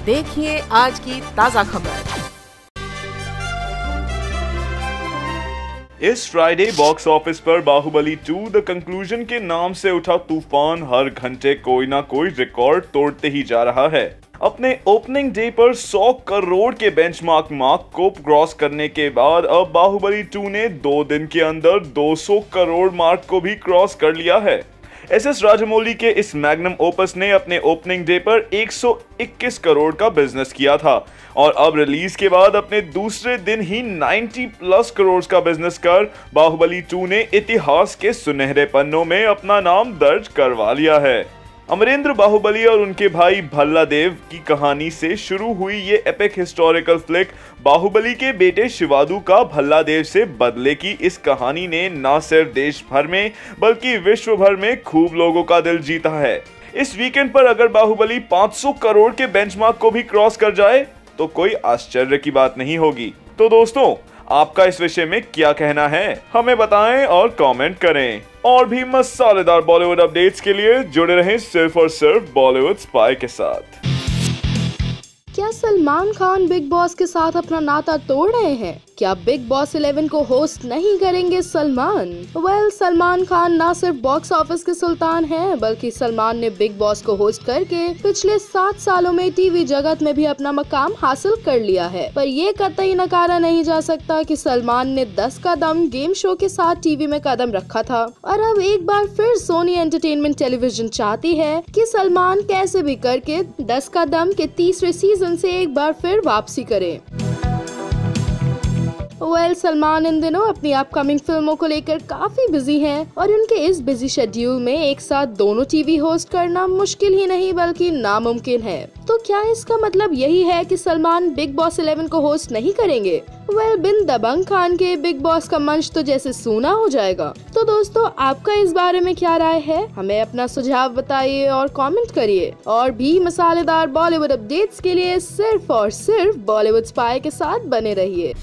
देखिए आज की ताजा खबर। इस फ्राइडे बॉक्स ऑफिस पर बाहुबली 2 द कंक्लूजन के नाम से उठा तूफान हर घंटे कोई ना कोई रिकॉर्ड तोड़ते ही जा रहा है। अपने ओपनिंग डे पर 100 करोड़ के बेंचमार्क को क्रॉस करने के बाद अब बाहुबली 2 ने 2 दिन के अंदर 200 करोड़ मार्क को भी क्रॉस कर लिया है। एस राजमौली के इस मैग्नम ओपस ने अपने ओपनिंग डे पर 121 करोड़ का बिजनेस किया था और अब रिलीज के बाद अपने दूसरे दिन ही 90+ करोड़ का बिजनेस कर बाहुबली 2 ने इतिहास के सुनहरे पन्नों में अपना नाम दर्ज करवा लिया है। अमरेंद्र बाहुबली और उनके भाई भल्लादेव की कहानी से शुरू हुई ये एपिक हिस्टोरिकल फ्लिक बाहुबली के बेटे शिवादू का भल्लादेव से बदले की इस कहानी ने न सिर्फ देश भर में बल्कि विश्व भर में खूब लोगों का दिल जीता है। इस वीकेंड पर अगर बाहुबली 500 करोड़ के बेंचमार्क को भी क्रॉस कर जाए तो कोई आश्चर्य की बात नहीं होगी। तो दोस्तों, आपका इस विषय में क्या कहना है, हमें बताएं और कमेंट करें। और भी मसालेदार बॉलीवुड अपडेट्स के लिए जुड़े रहें सिर्फ और सिर्फ बॉलीवुड स्पाई के साथ। क्या सलमान खान बिग बॉस के साथ अपना नाता तोड़ रहे हैं? क्या बिग बॉस 11 को होस्ट नहीं करेंगे सलमान? सलमान खान ना सिर्फ बॉक्स ऑफिस के सुल्तान हैं, बल्कि सलमान ने बिग बॉस को होस्ट करके पिछले 7 सालों में टीवी जगत में भी अपना मकाम हासिल कर लिया है। पर ये कतई नकारा नहीं जा सकता कि सलमान ने 10 का दम गेम शो के साथ टीवी में कदम रखा था और अब एक बार फिर सोनी एंटरटेनमेंट टेलीविजन चाहती है कि सलमान कैसे भी करके 10 का दम के तीसरे सीजन से एक बार फिर वापसी करे। सलमान इन दिनों अपनी अपकमिंग फिल्मों को लेकर काफी बिजी हैं और उनके इस बिजी शेड्यूल में एक साथ दोनों टीवी होस्ट करना मुश्किल ही नहीं बल्कि नामुमकिन है। तो क्या इसका मतलब यही है कि सलमान बिग बॉस 11 को होस्ट नहीं करेंगे? बिन दबंग खान के बिग बॉस का मंच तो जैसे सूना हो जाएगा। तो दोस्तों, आपका इस बारे में क्या राय है? हमें अपना सुझाव बताइए और कमेंट करिए। और भी मसालेदार बॉलीवुड अपडेट्स के लिए सिर्फ और सिर्फ बॉलीवुड स्पाई के साथ बने रहिए।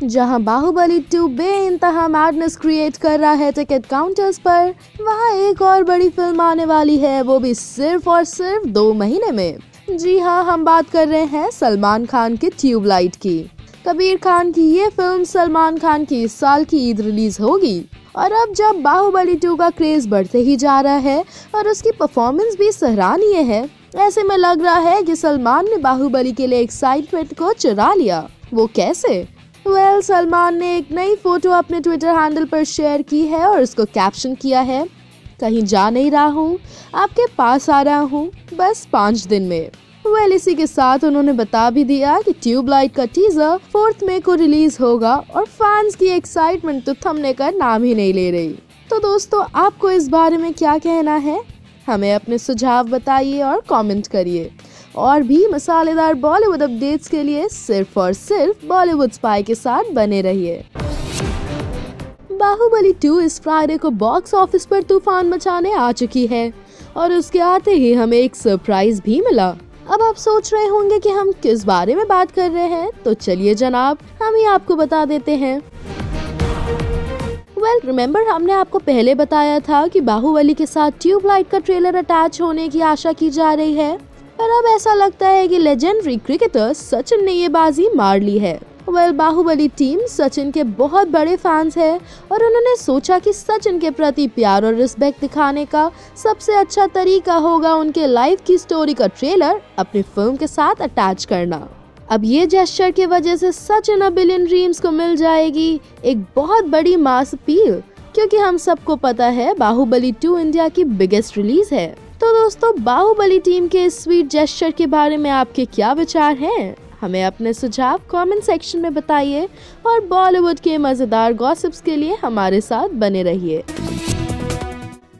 जहां बाहुबली 2 बेइंतहा मैडनेस क्रिएट कर रहा है टिकट काउंटर्स पर, वहां एक और बड़ी फिल्म आने वाली है, वो भी सिर्फ और सिर्फ 2 महीने में। जी हां, हम बात कर रहे हैं सलमान खान के ट्यूबलाइट की। कबीर खान की ये फिल्म सलमान खान की इस साल की ईद रिलीज होगी और अब जब बाहुबली 2 का क्रेज बढ़ते ही जा रहा है और उसकी परफॉर्मेंस भी सराहनीय है, ऐसे में लग रहा है कि सलमान ने बाहुबली के लिए एक्साइटमेंट को चुरा लिया। वो कैसे? सलमान ने एक नई फोटो अपने ट्विटर हैंडल पर शेयर की है और उसको कैप्शन किया है, कहीं जा नहीं रहा हूँ, आपके पास आ रहा हूँ, बस 5 दिन में। इसी के साथ उन्होंने बता भी दिया कि ट्यूबलाइट का टीजर 4 मई को रिलीज होगा और फैंस की एक्साइटमेंट तो थमने का नाम ही नहीं ले रही। तो दोस्तों, आपको इस बारे में क्या कहना है? हमें अपने सुझाव बताइए और कमेंट करिए। और भी मसालेदार बॉलीवुड अपडेट्स के लिए सिर्फ और सिर्फ बॉलीवुड स्पाई के साथ बने रहिए। बाहुबली 2 इस फ्राइडे को बॉक्स ऑफिस पर तूफान मचाने आ चुकी है और उसके आते ही हमें एक सरप्राइज भी मिला। अब आप सोच रहे होंगे कि हम किस बारे में बात कर रहे हैं, तो चलिए जनाब, हम ही आपको बता देते हैं। रिमेम्बर, हमने आपको पहले बताया था कि बाहुबली के साथ ट्यूबलाइट का ट्रेलर अटैच होने की आशा की जा रही है, पर अब ऐसा लगता है कि लेजेंडरी क्रिकेटर सचिन ने ये बाजी मार ली है। बाहुबली टीम सचिन के बहुत बड़े फैंस है और उन्होंने सोचा कि सचिन के प्रति प्यार और रिस्पेक्ट दिखाने का सबसे अच्छा तरीका होगा उनके लाइफ की स्टोरी का ट्रेलर अपनी फिल्म के साथ अटैच करना। अब ये जेस्चर की वजह से सचिन अ बिलियन ड्रीम्स को मिल जाएगी एक बहुत बड़ी मास अपील, क्योंकि हम सबको पता है बाहुबली 2 इंडिया की बिगेस्ट रिलीज है। तो दोस्तों, बाहुबली टीम के इस स्वीट जेस्चर के बारे में आपके क्या विचार हैं? हमें अपने सुझाव कमेंट सेक्शन में बताइए और बॉलीवुड के मजेदार गॉसिप्स के लिए हमारे साथ बने रहिए।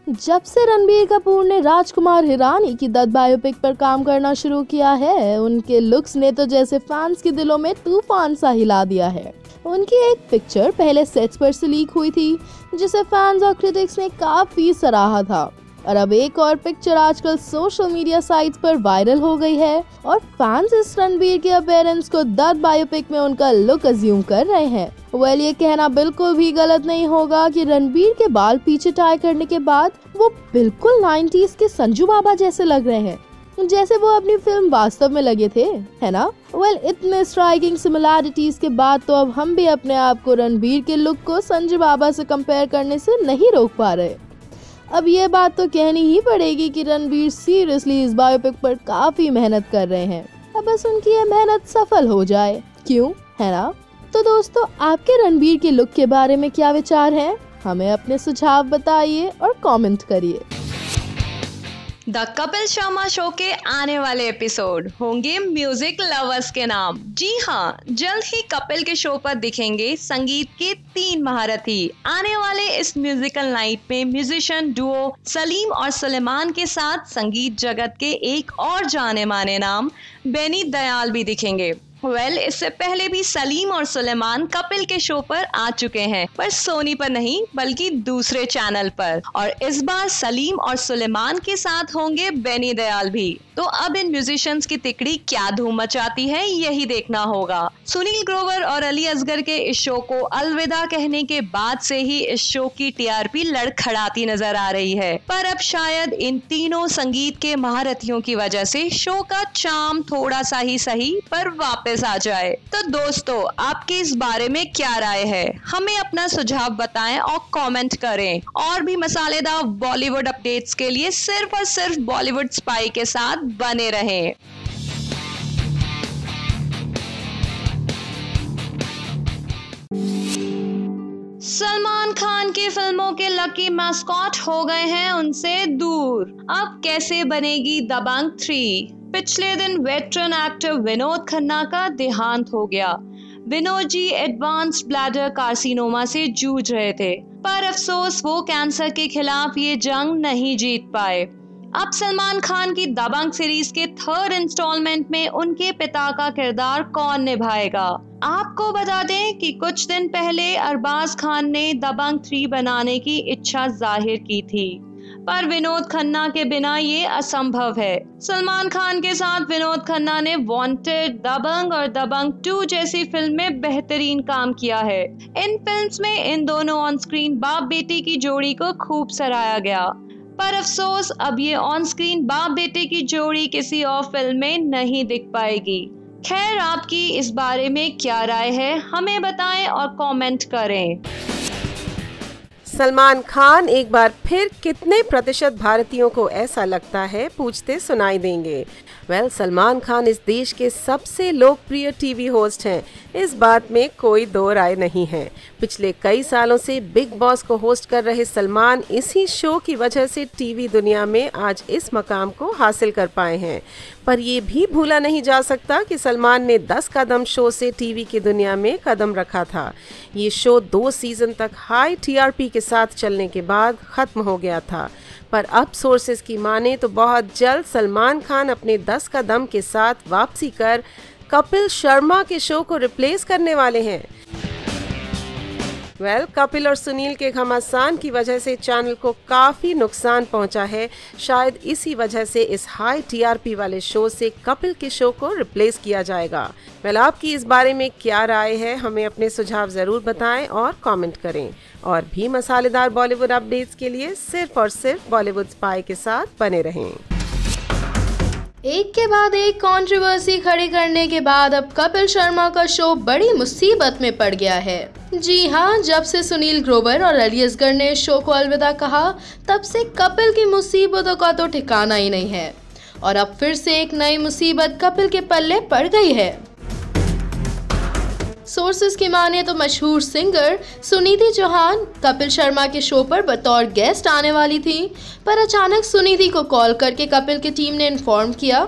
जब से रणबीर कपूर ने राजकुमार हिरानी की दत्त बायोपिक पर काम करना शुरू किया है, उनके लुक्स ने तो जैसे फैंस के दिलों में तूफान सा हिला दिया है। उनकी एक पिक्चर पहले सेट्स पर से लीक हुई थी, जिसे फैंस और क्रिटिक्स ने काफी सराहा था, और अब एक और पिक्चर आजकल सोशल मीडिया साइट्स पर वायरल हो गई है और फैंस इस रणबीर के अपीयरेंस को दत्त बायोपिक में उनका लुक अज्यूम कर रहे हैं। ये कहना बिल्कुल भी गलत नहीं होगा कि रणबीर के बाल पीछे टाई करने के बाद वो बिल्कुल 90s के संजू बाबा जैसे लग रहे हैं, जैसे वो अपनी फिल्म वास्तव में लगे थे, है ना? इतने स्ट्राइकिंग सिमिलैरिटीज के बाद तो अब हम भी अपने आप को रणबीर के लुक को संजू बाबा से कंपेयर करने से नहीं रोक पा रहे। अब ये बात तो कहनी ही पड़ेगी कि रणबीर सीरियसली इस बायोपिक पर काफी मेहनत कर रहे हैं। अब बस उनकी ये मेहनत सफल हो जाए, क्यों, है ना? तो दोस्तों, आपके रणबीर के लुक के बारे में क्या विचार हैं? हमें अपने सुझाव बताइए और कमेंट करिए। द कपिल शर्मा शो के आने वाले एपिसोड होंगे म्यूजिक लवर्स के नाम। जी हाँ, जल्द ही कपिल के शो पर दिखेंगे संगीत के 3 महारथी। आने वाले इस म्यूजिकल नाइट में म्यूजिशियन डुओ सलीम और सुलेमान के साथ संगीत जगत के एक और जाने माने नाम बेनी दयाल भी दिखेंगे। इससे पहले भी सलीम और सुलेमान कपिल के शो पर आ चुके हैं, पर सोनी पर नहीं बल्कि दूसरे चैनल पर, और इस बार सलीम और सुलेमान के साथ होंगे बेनी दयाल भी। तो अब इन म्यूजिशियंस की तिकड़ी क्या धूम मचाती है, यही देखना होगा। सुनील ग्रोवर और अली असगर के इस शो को अलविदा कहने के बाद से ही इस शो की टीआरपी लड़खड़ाती नजर आ रही है, पर अब शायद इन तीनों संगीत के महारथियों की वजह से शो का चार्म थोड़ा सा ही सही पर वापस आ जाए। तो दोस्तों, आपकी इस बारे में क्या राय है? हमें अपना सुझाव बताएं और कमेंट करें। और भी मसालेदार बॉलीवुड अपडेट्स के लिए सिर्फ और सिर्फ बॉलीवुड स्पाई के साथ बने रहें। सलमान खान की फिल्मों के लकी मैस्कॉट हो गए हैं उनसे दूर। अब कैसे बनेगी दबंग 3? पिछले दिन वेटरन एक्टर विनोद खन्ना का देहांत हो गया। Vinod ji advanced bladder carcinoma से जूझ रहे थे, पर अफसोस वो कैंसर के खिलाफ ये जंग नहीं जीत पाए। अब सलमान खान की दबंग सीरीज के 3rd इंस्टॉलमेंट में उनके पिता का किरदार कौन निभाएगा? आपको बता दें कि कुछ दिन पहले अरबाज खान ने दबंग 3 बनाने की इच्छा जाहिर की थी, पर विनोद खन्ना के बिना ये असंभव है। सलमान खान के साथ विनोद खन्ना ने वांटेड, दबंग और दबंग 2 जैसी फिल्म में बेहतरीन काम किया है। इन फिल्म्स में इन दोनों ऑन स्क्रीन बाप बेटी की जोड़ी को खूब सराहा गया, पर अफसोस अब ये ऑन स्क्रीन बाप बेटे की जोड़ी किसी और फिल्म में नहीं दिख पाएगी। खैर, आपकी इस बारे में क्या राय है? हमें बताएं और कमेंट करें। सलमान खान एक बार फिर कितने प्रतिशत भारतीयों को ऐसा लगता है पूछते सुनाई देंगे। सलमान खान इस देश के सबसे लोकप्रिय टीवी होस्ट हैं, इस बात में कोई दो राय नहीं है। पिछले कई सालों से बिग बॉस को होस्ट कर रहे सलमान इसी शो की वजह से टीवी दुनिया में आज इस मकाम को हासिल कर पाए हैं। पर ये भी भूला नहीं जा सकता कि सलमान ने 10 कदम शो से टीवी की दुनिया में कदम रखा था। ये शो 2 सीजन तक हाई टीआरपी के साथ चलने के बाद खत्म हो गया था, पर अब सोर्सेज की माने तो बहुत जल्द सलमान खान अपने 10 कदम के साथ वापसी कर कपिल शर्मा के शो को रिप्लेस करने वाले हैं। कपिल और सुनील के घमासान की वजह से चैनल को काफी नुकसान पहुंचा है। शायद इसी वजह से इस हाई टीआरपी वाले शो से कपिल के शो को रिप्लेस किया जाएगा। आपकी इस बारे में क्या राय है? हमें अपने सुझाव जरूर बताएं और कमेंट करें। और भी मसालेदार बॉलीवुड अपडेट्स के लिए सिर्फ और सिर्फ बॉलीवुड स्पाई के साथ बने रहें। एक के बाद एक कंट्रोवर्सी खड़ी करने के बाद अब कपिल शर्मा का शो बड़ी मुसीबत में पड़ गया है। जी हाँ, जब से सुनील ग्रोवर और अली असगर ने शो को अलविदा कहा, तब से कपिल की मुसीबतों का तो ठिकाना ही नहीं है और अब फिर से एक नई मुसीबत कपिल के पल्ले पड़ गई है। सोर्सेस की माने तो मशहूर सिंगर सुनिधि चौहान कपिल शर्मा के शो पर बतौर गेस्ट आने वाली थी, पर अचानक सुनिधि को कॉल करके कपिल की टीम ने इन्फॉर्म किया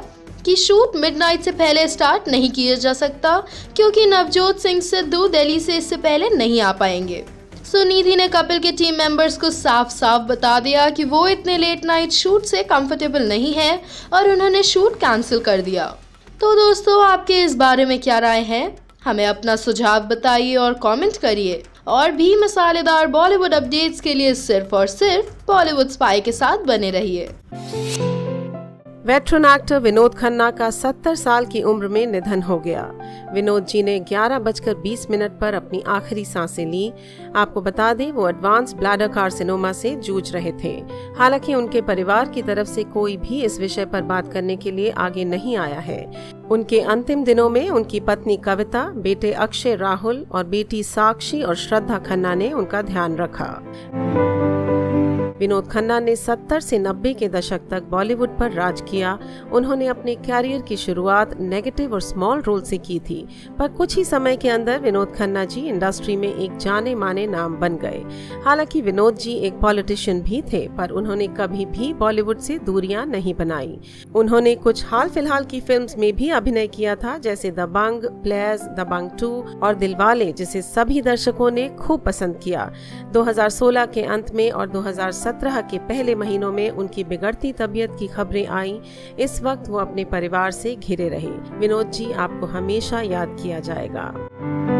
कि शूट मिडनाइट से पहले स्टार्ट नहीं किया जा सकता क्योंकि नवजोत सिंह सिद्धू दिल्ली से इससे पहले नहीं आ पाएंगे। सुनिधि ने कपिल के टीम मेंबर्स को साफ साफ बता दिया कि वो इतने लेट नाइट शूट से कंफर्टेबल नहीं है और उन्होंने शूट कैंसिल कर दिया। तो दोस्तों, आपके इस बारे में क्या राय है? हमें अपना सुझाव बताइए और कमेंट करिए। और भी मसालेदार बॉलीवुड अपडेट्स के लिए सिर्फ और सिर्फ बॉलीवुड स्पाई के साथ बने रहिए। वेटरन एक्टर विनोद खन्ना का 70 साल की उम्र में निधन हो गया। विनोद जी ने 11:20 पर अपनी आखिरी सांसें ली। आपको बता दें, वो एडवांस ब्लैडर कार्सिनोमा से जूझ रहे थे। हालांकि उनके परिवार की तरफ से कोई भी इस विषय पर बात करने के लिए आगे नहीं आया है। उनके अंतिम दिनों में उनकी पत्नी कविता, बेटे अक्षय राहुल और बेटी साक्षी और श्रद्धा खन्ना ने उनका ध्यान रखा। विनोद खन्ना ने 70 से 90 के दशक तक बॉलीवुड पर राज किया। उन्होंने अपने कैरियर की शुरुआत नेगेटिव और स्मॉल रोल से की थी, पर कुछ ही समय के अंदर विनोद खन्ना जी इंडस्ट्री में एक जाने माने नाम बन गए। हालांकि विनोद जी एक पॉलिटिशियन भी थे, पर उन्होंने कभी भी बॉलीवुड से दूरियां नहीं बनाई। उन्होंने कुछ हाल फिलहाल की फिल्म्स में भी अभिनय किया था, जैसे दबंग, प्लेयर्स, दबंग 2 और दिलवाले, जिसे सभी दर्शकों ने खूब पसंद किया। 2016 के अंत में और 2017 के पहले महीनों में उनकी बिगड़ती तबीयत की खबरें आईं। इस वक्त वो अपने परिवार से घिरे रहे। विनोद जी आपको हमेशा याद किया जाएगा।